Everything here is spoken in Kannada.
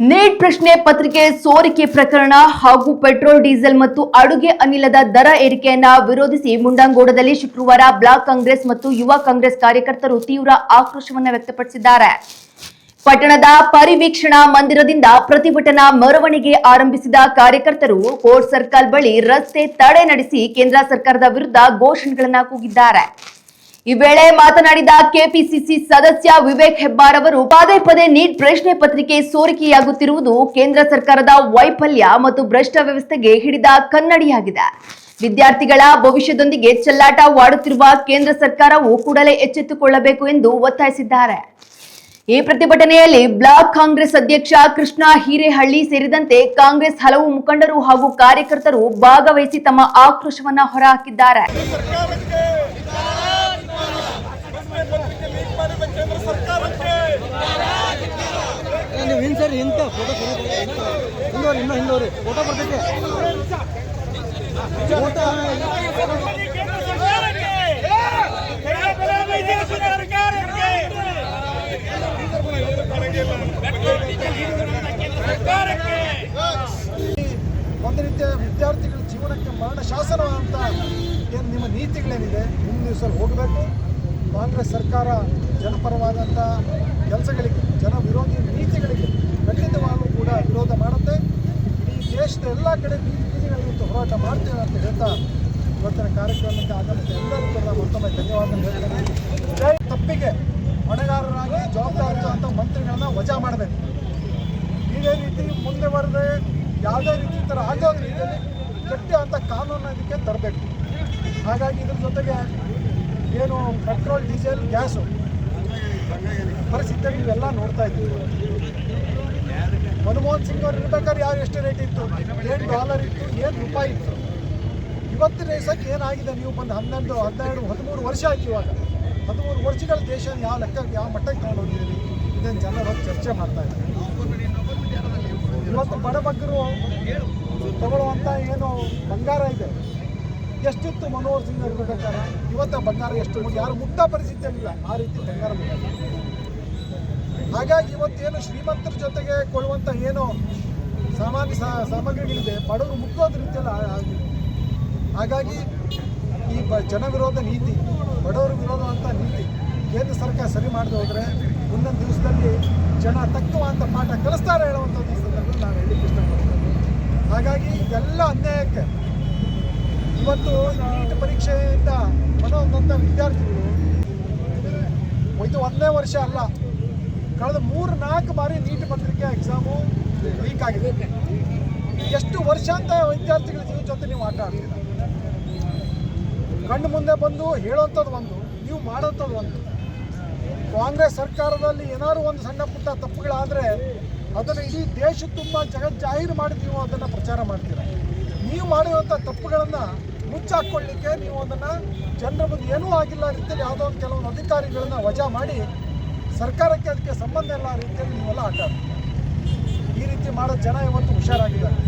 ನೀಟ್ ಪ್ರಶ್ನೆ ಪತ್ರಿಕೆ ಸೋರಿಕೆ ಪ್ರಕರಣ ಹಾಗೂ ಪೆಟ್ರೋಲ್ ಡೀಸೆಲ್ ಮತ್ತು ಅಡುಗೆ ಅನಿಲದ ದರ ಏರಿಕೆಯನ್ನ ವಿರೋಧಿಸಿ ಮುಂಡಂಗೋಡದಲ್ಲಿ ಶುಕ್ರವಾರ ಬ್ಲಾಕ್ ಕಾಂಗ್ರೆಸ್ ಮತ್ತು ಯುವ ಕಾಂಗ್ರೆಸ್ ಕಾರ್ಯಕರ್ತರು ತೀವ್ರ ಆಕ್ರೋಶವನ್ನು ವ್ಯಕ್ತಪಡಿಸಿದ್ದಾರೆ. ಪಟ್ಟಣದ ಪರಿವೀಕ್ಷಣಾ ಮಂದಿರದಿಂದ ಪ್ರತಿಭಟನಾ ಮೆರವಣಿಗೆ ಆರಂಭಿಸಿದ ಕಾರ್ಯಕರ್ತರು ಕೋರ್ಟ್ ಸರ್ಕಲ್ ಬಳಿ ರಸ್ತೆ ತಡೆ ನಡೆಸಿ ಕೇಂದ್ರ ಸರ್ಕಾರದ ವಿರುದ್ಧ ಘೋಷಣೆಗಳನ್ನು ಕೂಗಿದ್ದಾರೆ. ಈ ವೇಳೆ ಮಾತನಾಡಿದ ಕೆಪಿಸಿಸಿ ಸದಸ್ಯ ವಿವೇಕ್ ಹೆಬ್ಬಾರ್ ಅವರು ಪದೇ ಪದೇ ನೀಟ್ ಪ್ರಶ್ನೆ ಪತ್ರಿಕೆ ಸೋರಿಕೆಯಾಗುತ್ತಿರುವುದು ಕೇಂದ್ರ ಸರ್ಕಾರದ ವೈಫಲ್ಯ ಮತ್ತು ಭ್ರಷ್ಟ ವ್ಯವಸ್ಥೆಗೆ ಹಿಡಿದ ಕನ್ನಡಿಯಾಗಿದೆ. ವಿದ್ಯಾರ್ಥಿಗಳ ಭವಿಷ್ಯದೊಂದಿಗೆ ಚೆಲ್ಲಾಟವಾಡುತ್ತಿರುವ ಕೇಂದ್ರ ಸರ್ಕಾರವು ಕೂಡಲೇ ಎಚ್ಚೆತ್ತುಕೊಳ್ಳಬೇಕು ಎಂದು ಒತ್ತಾಯಿಸಿದ್ದಾರೆ. ಈ ಪ್ರತಿಭಟನೆಯಲ್ಲಿ ಬ್ಲಾಕ್ ಕಾಂಗ್ರೆಸ್ ಅಧ್ಯಕ್ಷ ಕೃಷ್ಣ ಹಿರೇಹಳ್ಳಿ ಸೇರಿದಂತೆ ಕಾಂಗ್ರೆಸ್ ಹಲವು ಮುಖಂಡರು ಹಾಗೂ ಕಾರ್ಯಕರ್ತರು ಭಾಗವಹಿಸಿ ತಮ್ಮ ಆಕ್ರೋಶವನ್ನು ಹೊರಹಾಕಿದ್ದಾರೆ. ಒಂದು ರೀತಿಯ ವಿದ್ಯಾರ್ಥಿಗಳ ಜೀವನಕ್ಕೆ ಮರಣ ಶಾಸನ ಅಂತ ಏನು ನಿಮ್ಮ ನೀತಿಗಳೇನಿದೆ ಮುಂದಿನ ದಿವಸ ಹೋಗಬೇಕು. ಕಾಂಗ್ರೆಸ್ ಸರ್ಕಾರ ಜನಪರವಾದಂಥ ಕೆಲಸಗಳಿಗೆ, ಜನ ವಿರೋಧಿ ನೀತಿಗಳಿಗೆ ಖಂಡಿತವಾಗಲೂ ಕೂಡ ವಿರೋಧ ಮಾಡುತ್ತೆ. ಈ ದೇಶದ ಎಲ್ಲ ಕಡೆ ಬೀದಿಗಳಲ್ಲಿ ಹೋರಾಟ ಮಾಡ್ತೇವೆ ಅಂತ ಹೇಳ್ತಾ ಇವತ್ತಿನ ಕಾರ್ಯಕ್ರಮಕ್ಕೆ ಆಗಮಿಸಿದ ಎಲ್ಲರೂ ಕೂಡ ಮತ್ತೊಮ್ಮೆ ಧನ್ಯವಾದ ಹೇಳ್ತೇನೆ. ತಪ್ಪಿಗೆ ಹೊಣೆಗಾರರಾಗಿ ಜವಾಬ್ದಾರಿಯುತ ಮಂತ್ರಿಗಳನ್ನ ವಜಾ ಮಾಡಬೇಕು. ಇದೇ ರೀತಿ ಮುಂದೆ ಬರದೆ ಯಾವುದೇ ರೀತಿ ಥರ ಆಗೋ ರೀತಿಯಲ್ಲಿ ಗಟ್ಟಿ ಅಂತ ಕಾನೂನು ಇದಕ್ಕೆ ತರಬೇಕು. ಹಾಗಾಗಿ ಇದ್ರ ಜೊತೆಗೆ ಏನು ಪೆಟ್ರೋಲ್, ಡೀಸೆಲ್, ಗ್ಯಾಸು ಪರಿಸ್ಥಿತಿ ನೀವೆಲ್ಲ ನೋಡ್ತಾ ಇದ್ದೀವಿ. ಮನಮೋಹನ್ ಸಿಂಗ್ ಅವ್ರು ಇರ್ಬೇಕಾದ್ರೆ ಯಾರು ಎಷ್ಟು ರೇಟ್ ಇತ್ತು, $8 ಇತ್ತು, ಏನು ರೂಪಾಯಿ ಇತ್ತು. ಇವತ್ತಿನ ದಿವಸಕ್ಕೆ ಏನಾಗಿದೆ, ನೀವು ಬಂದು 11, 12, 13 ವರ್ಷ ಆಯ್ತು. ಇವಾಗ 13 ವರ್ಷಗಳ ದೇಶ ಯಾವ ಲೆಕ್ಕಕ್ಕೆ ಯಾವ ಮಟ್ಟಕ್ಕೆ ತಗೊಂಡೋಗಿದ್ದೀರಿ, ಇದನ್ನು ಜನರು ಚರ್ಚೆ ಮಾಡ್ತಾ ಇದ್ದಾರೆ. ಇವತ್ತು ಬಡಬಗ್ಗರು ತಗೊಳ್ಳುವಂಥ ಏನು ಬಂಗಾರ ಇದೆ, ಎಷ್ಟಿತ್ತು ಮನೋಹರ್ ಸಿಂಗ್ ಇರಬೇಕಾದ್ರೆ, ಇವತ್ತು ಬಂಗಾರ ಎಷ್ಟು ಯಾರು ಮುಕ್ತ ಪರಿಸ್ಥಿತಿಯಲ್ಲಿಲ್ಲ, ಆ ರೀತಿ ಬಂಗಾರ. ಹಾಗಾಗಿ ಇವತ್ತೇನು ಶ್ರೀಮಂತರ ಜೊತೆಗೆ ಕೊಳ್ಳುವಂಥ ಏನು ಸಾಮಾನ್ಯ ಸಾಮಗ್ರಿಗಳಿದೆ, ಬಡವರು ಮುಟ್ಟೋದ ರೀತಿಯಲ್ಲಿ ಆಗಿದೆ. ಹಾಗಾಗಿ ಈ ಜನ ವಿರೋಧ ನೀತಿ, ಬಡವರು ವಿರೋಧ ಅಂತ ನೀತಿ ಕೇಂದ್ರ ಸರ್ಕಾರ ಸರಿ ಮಾಡದೆ ಹೋದರೆ ಮುಂದಿನ ದಿವಸದಲ್ಲಿ ಜನ ತಕ್ಕುವಂಥ ಪಾಠ ಕಲಿಸ್ತಾರೆ ಹೇಳುವಂಥ ದಿವಸದಲ್ಲಿ ನಾನು ಹೇಳಲಿಕ್ಕೆ ಇಷ್ಟಪಡ್ತೇನೆ. ಹಾಗಾಗಿ ಇದೆಲ್ಲ ಅನ್ಯಾಯಕ್ಕೆ ಇವತ್ತು ನೀಟ್ ಪರೀಕ್ಷೆಯಿಂದ ಮನೋಂದಂಥ ವಿದ್ಯಾರ್ಥಿಗಳು ಇದು 1ನೇ ವರ್ಷ ಅಲ್ಲ, ಕಳೆದ 3-4 ಬಾರಿ ನೀಟ್ ಪತ್ರಿಕೆ ಎಕ್ಸಾಮು ಲೀಕ್ ಆಗಿದೆ. ಎಷ್ಟು ವರ್ಷ ಅಂತ ವಿದ್ಯಾರ್ಥಿಗಳ ಜೀವ ಜೊತೆ ನೀವು ಆಟ ಆಡ್ತೀರ. ಕಣ್ಣು ಮುಂದೆ ಬಂದು ಹೇಳೋಂಥದ್ದು ಒಂದು, ನೀವು ಮಾಡೋಂಥದ್ದು ಒಂದು. ಕಾಂಗ್ರೆಸ್ ಸರ್ಕಾರದಲ್ಲಿ ಏನಾದ್ರು ಒಂದು ಸಣ್ಣ ಪುಟ್ಟ ತಪ್ಪುಗಳಾದರೆ ಅದನ್ನು ಇಡೀ ದೇಶ ತುಂಬ ಜಾಹೀರು ಮಾಡಿ ನೀವು ಅದನ್ನು ಪ್ರಚಾರ ಮಾಡ್ತೀರ. ನೀವು ಮಾಡಿರುವಂಥ ತಪ್ಪುಗಳನ್ನು ಮುಚ್ಚಾಕ್ಕೊಳ್ಳಿಕ್ಕೆ ನೀವು ಅದನ್ನು ಜನರ ಮುಂದೆ ಏನೂ ಆಗಿಲ್ಲ ರೀತಿಯಲ್ಲಿ ಯಾವುದೋ ಒಂದು ಕೆಲವೊಂದು ಅಧಿಕಾರಿಗಳನ್ನ ವಜಾ ಮಾಡಿ ಸರ್ಕಾರಕ್ಕೆ ಅದಕ್ಕೆ ಸಂಬಂಧ ಇಲ್ಲ ರೀತಿಯಲ್ಲಿ ನೀವೆಲ್ಲ ಆಟ ಆಡ್ತೀವಿ. ಈ ರೀತಿ ಮಾಡೋ ಜನ ಇವತ್ತು ಹುಷಾರಾಗಿದ್ದಾರೆ.